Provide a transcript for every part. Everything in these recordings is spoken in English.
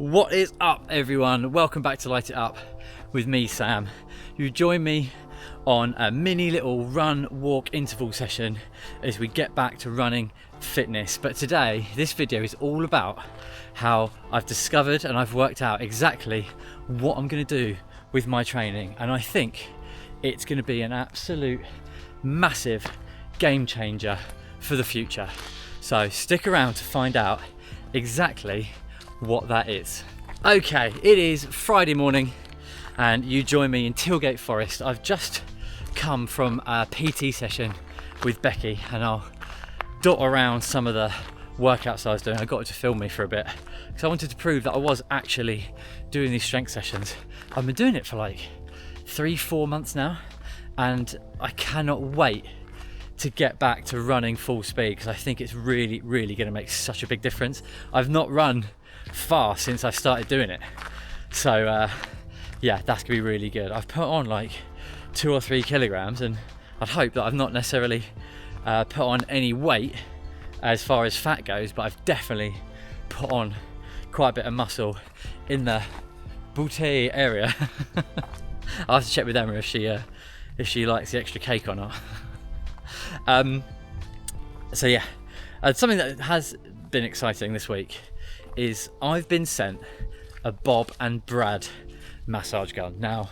What is up, everyone? Welcome back to Light It Up with me, Sam. You join me on a mini little run walk interval session as we get back to running fitness. But today this video is all about how I've discovered and I've worked out exactly what I'm going to do with my training, and I think it's going to be an absolute massive game changer for the future. So stick around to find out exactly what that is. Okay, it is Friday morning and you join me in Tilgate Forest. I've just come from a PT session with Becky and I'll dot around some of the workouts I was doing. I got her to film me for a bit because I wanted to prove that I was actually doing these strength sessions. I've been doing it for like 3-4 months now and I cannot wait to get back to running full speed because I think it's really going to make such a big difference. I've not run far since I started doing it, so yeah, that's gonna be really good. I've put on like 2 or 3 kilograms and I'd hope that I've not necessarily put on any weight as far as fat goes, but I've definitely put on quite a bit of muscle in the booty area. I'll have to check with Emma if she likes the extra cake or not. So yeah, something that has been exciting this week is I've been sent a Bob and Brad massage gun. Now,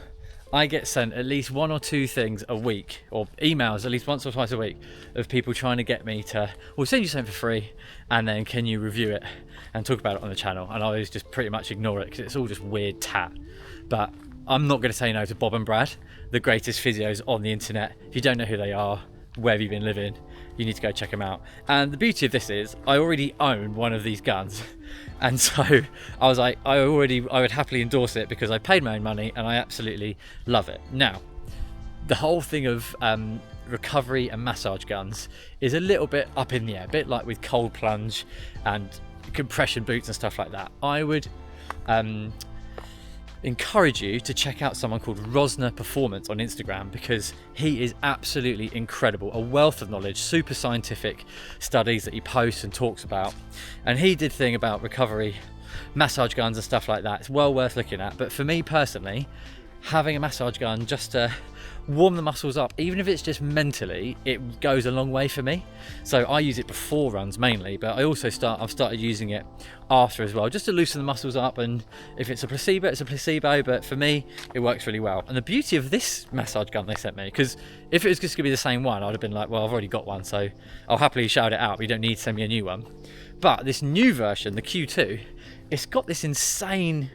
I get sent at least 1 or 2 things a week, or emails at least once or twice a week, of people trying to get me to, we'll send you something for free and then can you review it and talk about it on the channel, and I always just pretty much ignore it because it's all just weird tat. But I'm not going to say no to Bob and Brad, the greatest physios on the internet. If you don't know who they are, where have you been living, you need to go check them out. And the beauty of this is I already own one of these guns, and so I was like, I would happily endorse it because I paid my own money and I absolutely love it. Now, the whole thing of recovery and massage guns is a little bit up in the air, a bit like with cold plunge and compression boots and stuff like that. I would encourage you to check out someone called Rosner Performance on Instagram because he is absolutely incredible, a wealth of knowledge, super scientific studies that he posts and talks about, and he did a thing about recovery massage guns and stuff like that. It's well worth looking at. But for me personally, having a massage gun just to warm the muscles up, even if it's just mentally, it goes a long way for me. So I use it before runs mainly, but I also I've started using it after as well, just to loosen the muscles up. And if it's a placebo, it's a placebo, but for me it works really well. And the beauty of this massage gun they sent me, because if it was just gonna be the same one, I'd have been like, well, I've already got one, so I'll happily shout it out, but you don't need to send me a new one. But this new version, the Q2, it's got this insane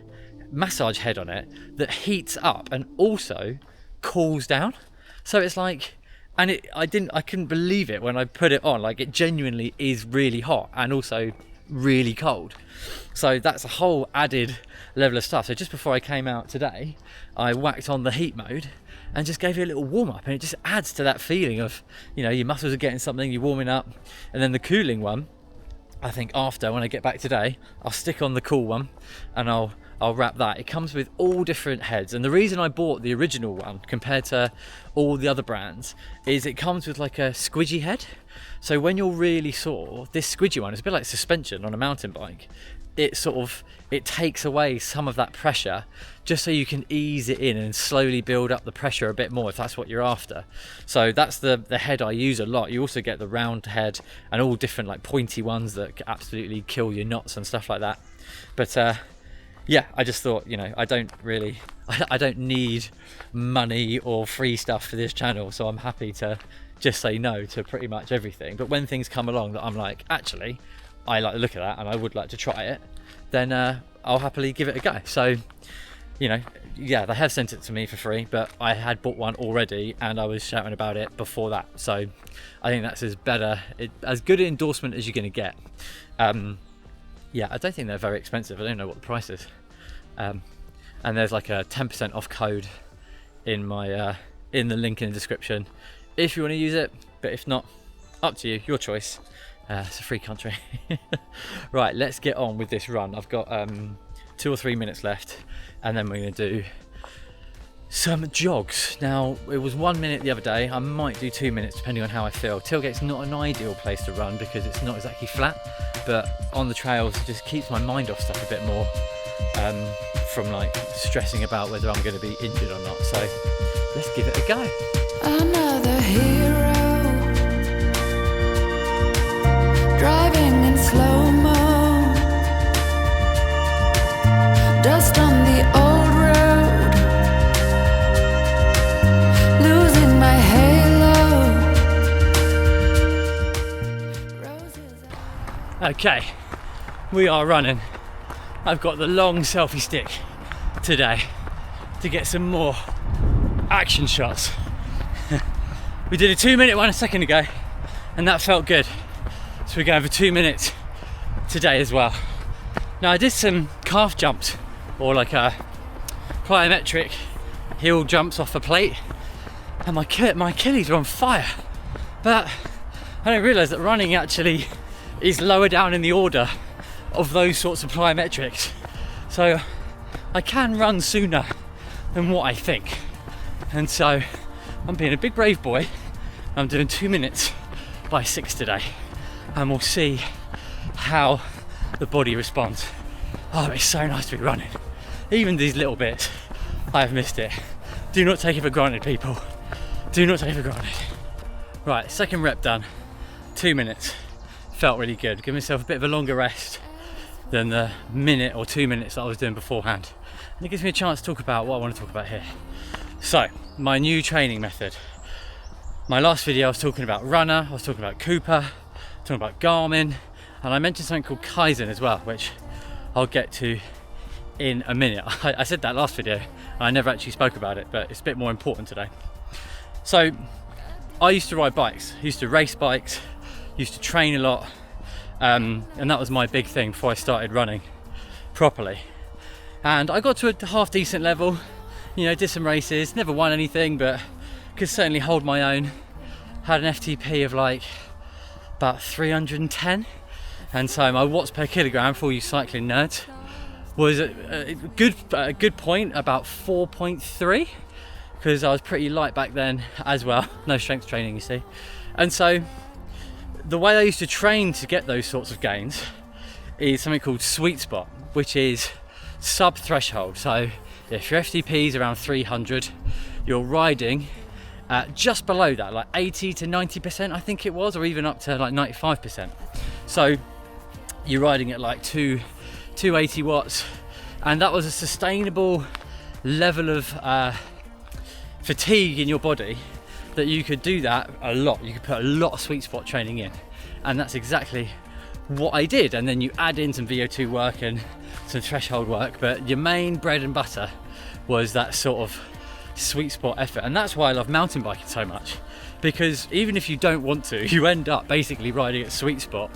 massage head on it that heats up and also cools down. So it's like, and I couldn't believe it when I put it on. Like, it genuinely is really hot and also really cold. So that's a whole added level of stuff. So just before I came out today, I whacked on the heat mode and just gave it a little warm up, and it just adds to that feeling of, you know, your muscles are getting something, you're warming up. And then the cooling one, I think after, when I get back today, I'll stick on the cool one and I'll wrap that. It comes with all different heads, and the reason I bought the original one compared to all the other brands is it comes with like a squidgy head. So when you're really sore, this squidgy one is a bit like suspension on a mountain bike. It takes away some of that pressure just so you can ease it in and slowly build up the pressure a bit more if that's what you're after. So that's the head I use a lot. You also get the round head and all different like pointy ones that absolutely kill your knots and stuff like that. But yeah, I just thought, you know, I don't need money or free stuff for this channel, so I'm happy to just say no to pretty much everything. But when things come along that I'm like, actually, I like the look of that and I would like to try it, then I'll happily give it a go. So, you know, yeah, they have sent it to me for free, but I had bought one already and I was shouting about it before that. So I think that's as good an endorsement as you're going to get. Yeah, I don't think they're very expensive. I don't know what the price is. And there's like a 10% off code in my in the link in the description if you want to use it. But if not, up to you, your choice. It's a free country. Right, let's get on with this run. I've got 2 or 3 minutes left, and then we're going to do some jogs. Now, it was 1 minute the other day. I might do 2 minutes depending on how I feel. Tilgate's not an ideal place to run because it's not exactly flat, but on the trails it just keeps my mind off stuff a bit more. from like stressing about whether I'm going to be injured or not. So let's give it a go. Another hero driving in slow-mo, dust on the old road, losing my halo. Okay, we are running. I've got the long selfie stick today to get some more action shots. We did a 2-minute one a second ago and that felt good. So we're going for 2 minutes today as well. Now I did some calf jumps, or like a plyometric heel jumps off a plate, and my Achilles are on fire. But I didn't realise that running actually is lower down in the order of those sorts of plyometrics. So I can run sooner than what I think. And so I'm being a big brave boy. I'm doing 2 minutes by 6 today. And we'll see how the body responds. Oh, it's so nice to be running. Even these little bits, I have missed it. Do not take it for granted, people. Do not take it for granted. Right, second rep done. 2 minutes. Felt really good. Give myself a bit of a longer rest than the minute or 2 minutes that I was doing beforehand. And it gives me a chance to talk about what I want to talk about here. So, my new training method. My last video I was talking about Runner, I was talking about Cooper, talking about Garmin, and I mentioned something called Kaizen as well, which I'll get to in a minute. I said that last video, and I never actually spoke about it, but it's a bit more important today. So, I used to ride bikes, used to race bikes, used to train a lot, and that was my big thing before I started running properly. And I got to a half decent level, you know, did some races, never won anything, but could certainly hold my own. Had an FTP of like about 310, and so my watts per kilogram, for all you cycling nerds, was a good point, about 4.3, because I was pretty light back then as well, no strength training, you see. And so the way I used to train to get those sorts of gains is something called sweet spot, which is sub threshold. So if your FTP is around 300, you're riding just below that, like 80 to 90%, I think it was, or even up to like 95%. So you're riding at like 280 watts, and that was a sustainable level of fatigue in your body that you could do that a lot. You could put a lot of sweet spot training in, and that's exactly what I did. And then you add in some VO2 work and some threshold work, but your main bread and butter was that sort of sweet spot effort. And that's why I love mountain biking so much, because even if you don't want to, you end up basically riding at sweet spot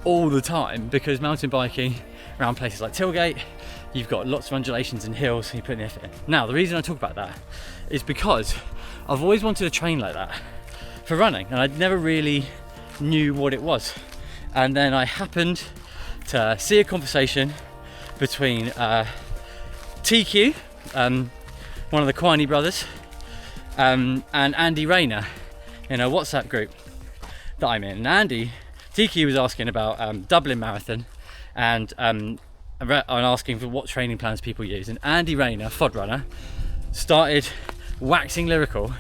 all the time, because mountain biking around places like Tilgate, you've got lots of undulations and hills, and you put the effort in. Now, the reason I talk about that is because I've always wanted to train like that for running, and I never really knew what it was. And then I happened to see a conversation between TQ, one of the Quiney brothers, and Andy Rayner in a WhatsApp group that I'm in. And TQ was asking about Dublin Marathon, and asking for what training plans people use. And Andy Rayner, FOD runner, started waxing lyrical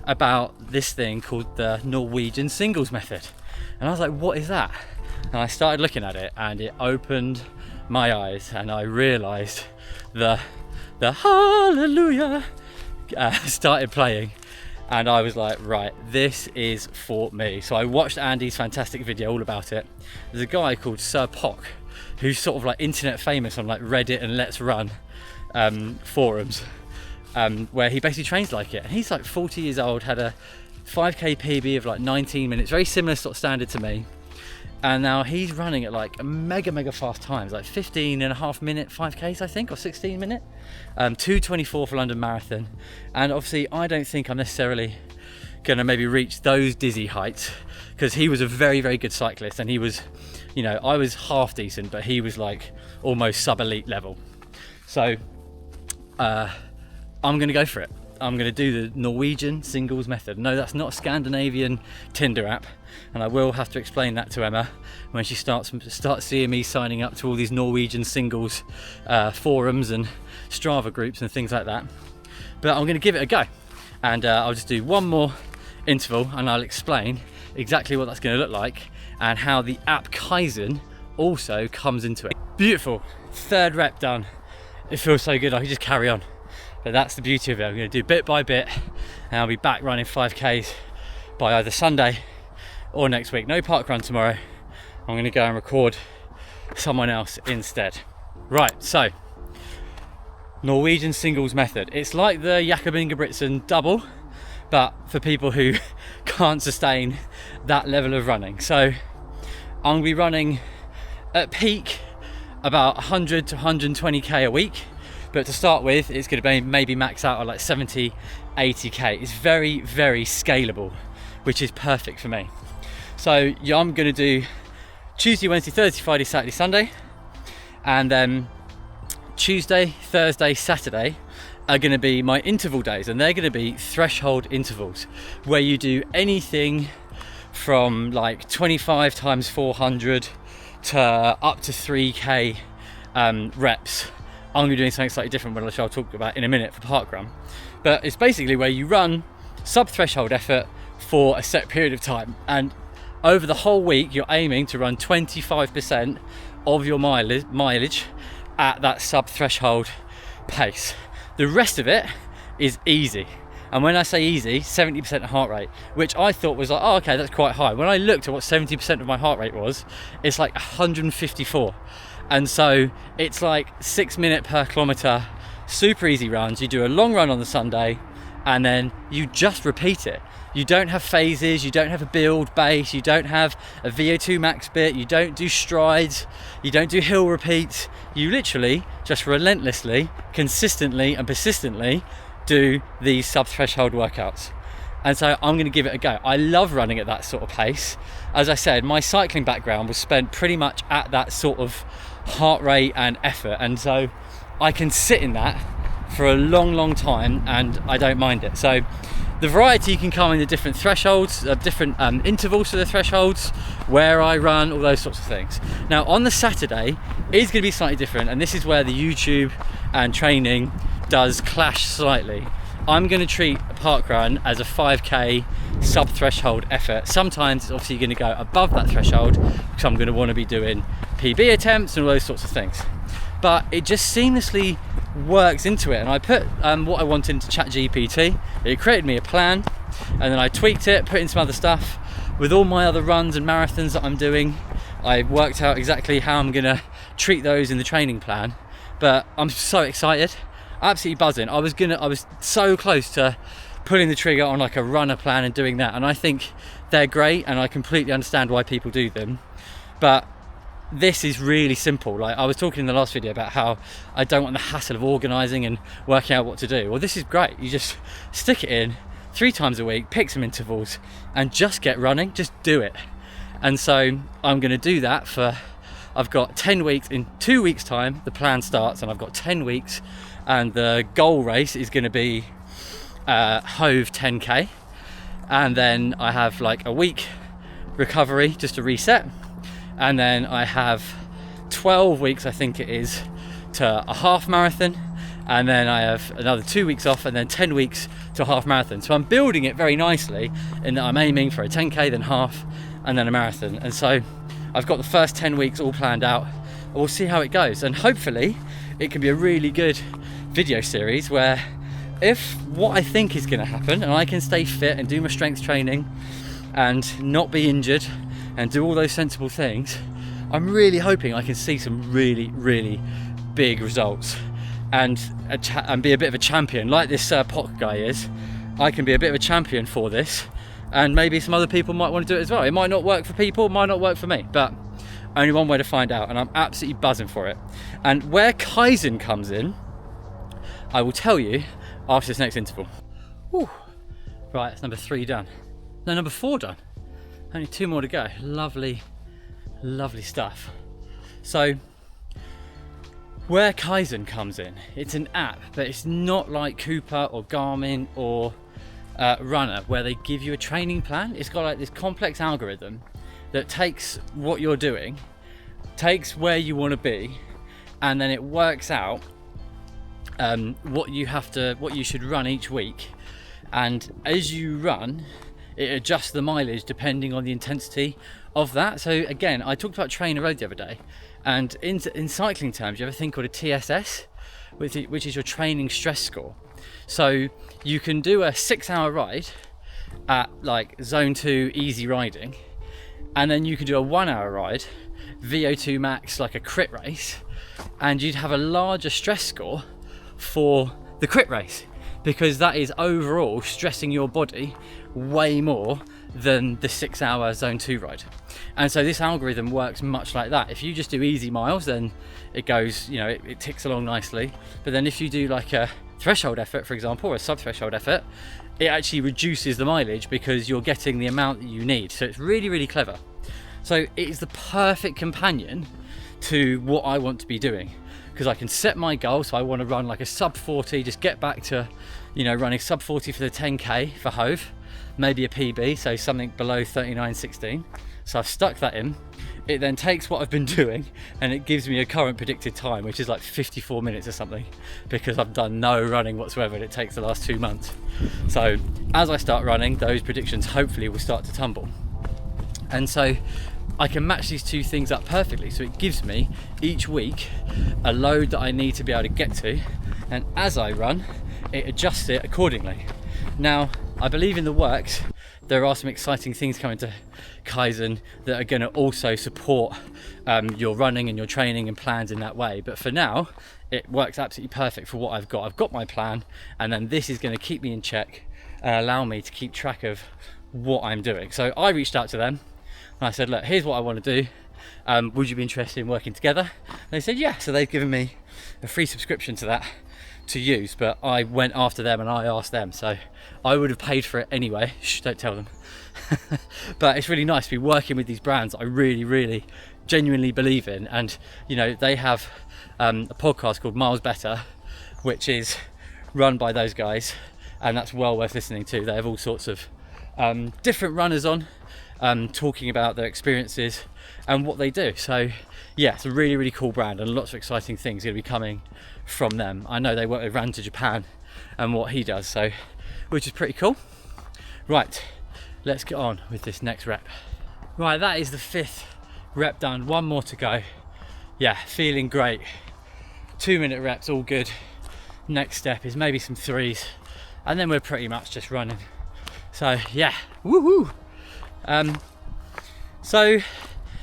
about this thing called the Norwegian singles method. And I was like, what is that? And I started looking at it, and it opened my eyes, and I realized the hallelujah started playing, and I was like, right, this is for me. So I watched Andy's fantastic video all about it. There's a guy called Sir Pock, who's sort of like internet famous on like Reddit and Let's Run forums, where he basically trains like it. And he's like 40 years old, had a 5k PB of like 19 minutes, very similar sort of standard to me. And now he's running at like mega fast times, like 15.5 minute 5Ks, I think, or 16 minute, 2:24 for London Marathon. And obviously I don't think I'm necessarily gonna maybe reach those dizzy heights, because he was a very good cyclist, and he was, you know, I was half decent, but he was like almost sub elite level. So I'm gonna go for it. I'm going to do the Norwegian singles method. No, that's not a Scandinavian Tinder app, and I will have to explain that to Emma when she starts seeing me signing up to all these Norwegian singles forums and Strava groups and things like that. But I'm going to give it a go, and I'll just do one more interval and I'll explain exactly what that's going to look like and how the app Kaizen also comes into it. Beautiful, third rep done. It feels so good, I can just carry on. But that's the beauty of it. I'm going to do bit by bit, and I'll be back running 5Ks by either Sunday or next week. No park run tomorrow. I'm going to go and record someone else instead. Right, so Norwegian singles method. It's like the Jakob Ingebrigtsen double, but for people who can't sustain that level of running. So I'm going to be running at peak about 100 to 120k a week. But to start with, it's going to be maybe max out at like 70, 80k. It's very, very scalable, which is perfect for me. So yeah, I'm going to do Tuesday, Wednesday, Thursday, Friday, Saturday, Sunday. And then Tuesday, Thursday, Saturday are going to be my interval days. And they're going to be threshold intervals, where you do anything from like 25 times 400 to up to 3k reps. I'm going to be doing something slightly different, which I'll talk about in a minute for parkrun. But it's basically where you run sub-threshold effort for a set period of time. And over the whole week, you're aiming to run 25% of your mileage at that sub-threshold pace. The rest of it is easy. And when I say easy, 70% heart rate, which I thought was like, oh, okay, that's quite high. When I looked at what 70% of my heart rate was, it's like 154. And so it's like 6 minutes per kilometer, super easy runs. You do a long run on the Sunday and then you just repeat it. You don't have phases, you don't have a build base, you don't have a VO2 max bit, you don't do strides, you don't do hill repeats. You literally just relentlessly, consistently and persistently do these sub-threshold workouts. And so I'm going to give it a go. I love running at that sort of pace. As I said, my cycling background was spent pretty much at that sort of heart rate and effort, and so I can sit in that for a long time and I don't mind it. So the variety can come in the different thresholds, different intervals for the thresholds, where I run, all those sorts of things. Now on the Saturday is going to be slightly different, and this is where the YouTube and training does clash slightly. I'm going to treat a parkrun as a 5k sub-threshold effort. Sometimes it's obviously going to go above that threshold because I'm going to want to be doing PB attempts and all those sorts of things. But it just seamlessly works into it, and I put what I wanted into ChatGPT. It created me a plan, and then I tweaked it, put in some other stuff. With all my other runs and marathons that I'm doing, I worked out exactly how I'm going to treat those in the training plan. But I'm so excited. Absolutely buzzing. I was so close to pulling the trigger on like a runner plan and doing that, and I think they're great and I completely understand why people do them, but this is really simple. Like I was talking in the last video about how I don't want the hassle of organizing and working out what to do. Well, this is great. You just stick it in 3 times a week, pick some intervals and just get running, just do it. And so I'm going to do that for, I've got 10 weeks. In 2 weeks time the plan starts, and I've got 10 weeks, and the goal race is going to be Hove 10k, and then I have like a week recovery just to reset, and then I have 12 weeks I think it is to a half marathon, and then I have another 2 weeks off, and then 10 weeks to a half marathon. So I'm building it very nicely in that I'm aiming for a 10k, then half, and then a marathon. And so I've got the first 10 weeks all planned out. We'll see how it goes, and hopefully it can be a really good video series where if what I think is going to happen and I can stay fit and do my strength training and not be injured and do all those sensible things, I'm really hoping I can see some really big results and be a bit of a champion like this Pock guy is. I can be a bit of a champion for this, and maybe some other people might want to do it as well. It might not work for people, it might not work for me, but only one way to find out, and I'm absolutely buzzing for it. And where Kaizen comes in, I will tell you after this next interval. Whew. Right, that's number 3 done. No, number 4 done. Only 2 more to go. Lovely stuff. So Where Kaizen comes in, it's an app, but it's not like Cooper or Garmin or Runner, where they give you a training plan. It's got like this complex algorithm that takes what you're doing, takes where you want to be, and then it works out what you should run each week. And as you run, it adjusts the mileage depending on the intensity of that. So again, I talked about Trainer Road the other day, and in cycling terms, you have a thing called a TSS, which is your training stress score. So you can do a 6-hour ride at like zone 2 easy riding, and then you can do a 1-hour ride VO2 max, like a crit race, and you'd have a larger stress score for the crit race, because that is overall stressing your body way more than the 6-hour zone 2 ride. And so this algorithm works much like that. If you just do easy miles, then it goes, you know, it ticks along nicely. But then if you do like a threshold effort, for example, or a sub-threshold effort, it actually reduces the mileage because you're getting the amount that you need. So it's really, really clever. So it is the perfect companion to what I want to be doing, because I can set my goal. So I want to run like a sub 40, just get back to, you know, running sub 40 for the 10k for Hove, maybe a PB, so something below 39.16. So I've stuck that in. It then takes what I've been doing and it gives me a current predicted time, which is like 54 minutes or something, because I've done no running whatsoever and it takes the last 2 months. So as I start running, those predictions hopefully will start to tumble. And so I can match these two things up perfectly. So it gives me each week a load that I need to be able to get to, and as I run, it adjusts it accordingly. Now, I believe in the works, there are some exciting things coming to Kaizen that are going to also support your running and your training and plans in that way. But for now, it works absolutely perfect for what I've got. I've got my plan, and then this is going to keep me in check and allow me to keep track of what I'm doing. So I reached out to them and I said, look, here's what I want to do. Would you be interested in working together? And they said, yeah. So they've given me a free subscription to that to use, but I went after them and I asked them, so I would have paid for it anyway. Shh, don't tell them. But it's really nice to be working with these brands I really, really genuinely believe in. And you know, they have a podcast called Miles Better, which is run by those guys, and that's well worth listening to. They have all sorts of different runners on, talking about their experiences and what they do. So yeah, it's a really, really cool brand, and lots of exciting things going to be coming from them. I know they work with Ran to Japan and what he does, so which is pretty cool. Right, let's get on with this next rep. Right, that is the 5th rep done. One more to go. Yeah, feeling great. 2-minute reps, all good. Next step is maybe some 3s, and then we're pretty much just running. So yeah, woohoo! So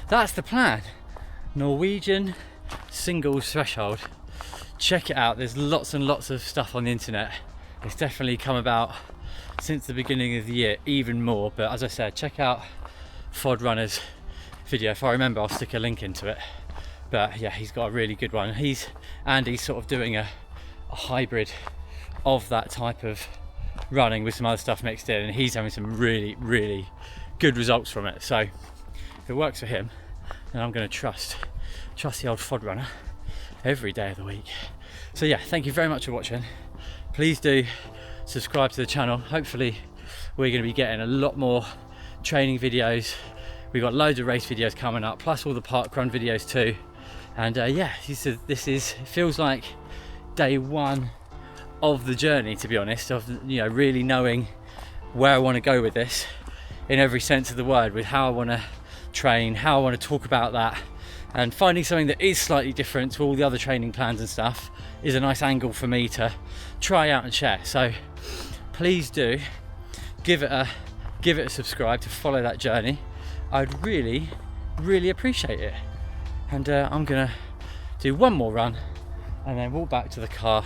that's the plan. Norwegian singles threshold. Check it out. There's lots and lots of stuff on the internet. It's definitely come about since the beginning of the year, even more. But as I said, check out Fod Runner's video. If I remember, I'll stick a link into it. But yeah, he's got a really good one. He's sort of doing a hybrid of that type of running with some other stuff mixed in, and he's having some really, really good results from it. So if it works for him, then I'm going to trust the old Fod Runner every day of the week. So yeah, thank you very much for watching. Please do subscribe to the channel. Hopefully we're going to be getting a lot more training videos. We've got loads of race videos coming up, plus all the park run videos too. And yeah, it feels like day one of the journey, to be honest, of, you know, really knowing where I want to go with this in every sense of the word, with how I want to train, how I want to talk about that, and finding something that is slightly different to all the other training plans and stuff is a nice angle for me to try out and share. So please do give it a subscribe to follow that journey. I'd really, really appreciate it. And I'm gonna do one more run and then walk back to the car.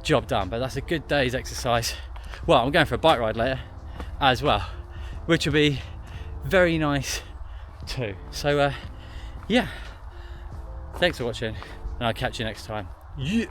Job done. But that's a good day's exercise. Well, I'm going for a bike ride later as well, which will be very nice too. So yeah, thanks for watching, and I'll catch you next time. Yeah.